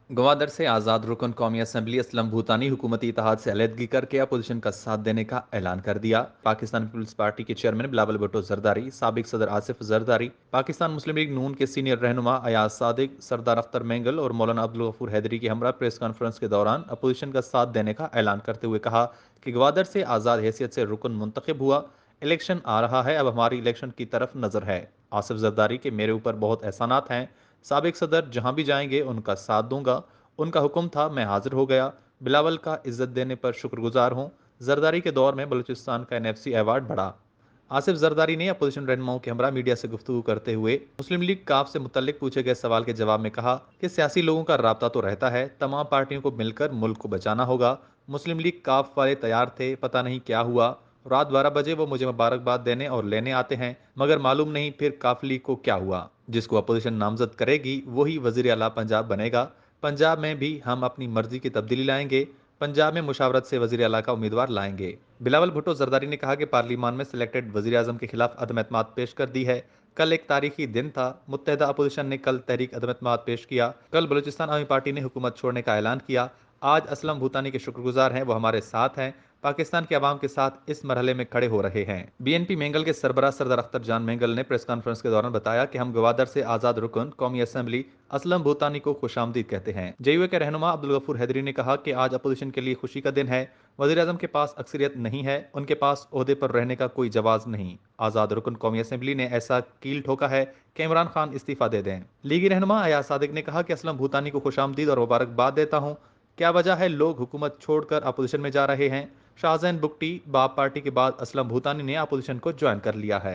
गवादर से आज़ाद रुकन कौमी असम्बली असलम भूतानी हुकूमती इत्तेहाद से अलहदगी करके अपोजिशन का साथ देने का ऐलान कर दिया। पाकिस्तान पीपल्स पार्टी के चेयरमैन बिलावल भुट्टो जरदारी, साबिक सदर आसिफ जरदारी, पाकिस्तान मुस्लिम लीग नून के सीनियर रहनुमा अयाज सादिक, सरदार अख्तर मेंगल और मौलाना अब्दुल गफूर हैदरी की हमरा प्रेस कॉन्फ्रेंस के दौरान अपोजिशन का साथ देने का ऐलान करते हुए कहा कि गवादर से आज़ाद हैसियत से रुकन मुंतखब हुआ। इलेक्शन आ रहा है, अब हमारी इलेक्शन की तरफ नजर है। आसिफ जरदारी के मेरे ऊपर बहुत एहसानात हैं। साबिक सदर जहां भी जाएंगे उनका साथ दूंगा। उनका हुक्म था, मैं हाजिर हो गया। बिलावल का इज्जत देने पर शुक्रगुजार हूँ। जरदारी के दौर में बलूचिस्तान का एनएफसी अवार्ड बढ़ा। आसिफ जरदारी ने अपोजिशन रहनुमाओं के हमरा मीडिया से गुफ्तगू करते हुए मुस्लिम लीग काफ से मुतल्लिक पूछे गए सवाल के जवाब में कहा कि सियासी लोगों का राब्ता तो रहता है, तमाम पार्टियों को मिलकर मुल्क को बचाना होगा। मुस्लिम लीग काफ वाले तैयार थे, पता नहीं क्या हुआ। रात 12 बजे वो मुझे मुबारकबाद देने और लेने आते हैं, मगर मालूम नहीं फिर काफ लीग को क्या हुआ। जिसको अपोजिशन नामजद करेगी वही वजीर आला पंजाब बनेगा। पंजाब में भी हम अपनी मर्जी की तब्दीली लाएंगे। पंजाब में मुशावरत से वजीर आला का उम्मीदवार लाएंगे। बिलावल भुट्टो जरदारी ने कहा कि पार्लियामान में सिलेक्टेड वजीर आजम के खिलाफ अदम एतमाद पेश कर दी है। कल एक तारीखी दिन था। मुत्तहदा अपोजिशन ने कल तहरीक अदम एतमाद पेश किया। कल बलूचिस्तान अवामी पार्टी ने हुकूमत छोड़ने का ऐलान किया। आज असलम भूतानी के शुक्रगुजार हैं, वो हमारे साथ हैं, पाकिस्तान के अवाम के साथ इस मरहले में खड़े हो रहे हैं। बीएनपी मेंगल के सरबराह सरदार अख्तर जान मेंगल ने प्रेस कॉन्फ्रेंस के दौरान बताया कि हम गवादर से आज़ाद रुकन कौमी असम्बली असलम भूतानी को खुशामदीद कहते हैं। जेयूए के रहनुमा अब्दुल गफूर हैदरी ने कहा कि आज अपोजिशन के लिए खुशी का दिन है। वजीर आजम के पास अक्सरियत नहीं है, उनके पास ओहदे पर रहने का कोई जवाज नहीं। आज़ाद रुकन कौमी असम्बली ने ऐसा कील ठोका है कि इमरान खान इस्तीफा दे दें। लीगी रहनुमा अयाज सादिक ने कहा कि असलम भूतानी को खुशामदीद और मुबारकबाद देता हूँ। क्या वजह है लोग हुकूमत छोड़कर अपोजिशन में जा रहे हैं? शाहजैन बुगटी बाप पार्टी के बाद असलम भूतानी ने अपोजिशन को ज्वाइन कर लिया है।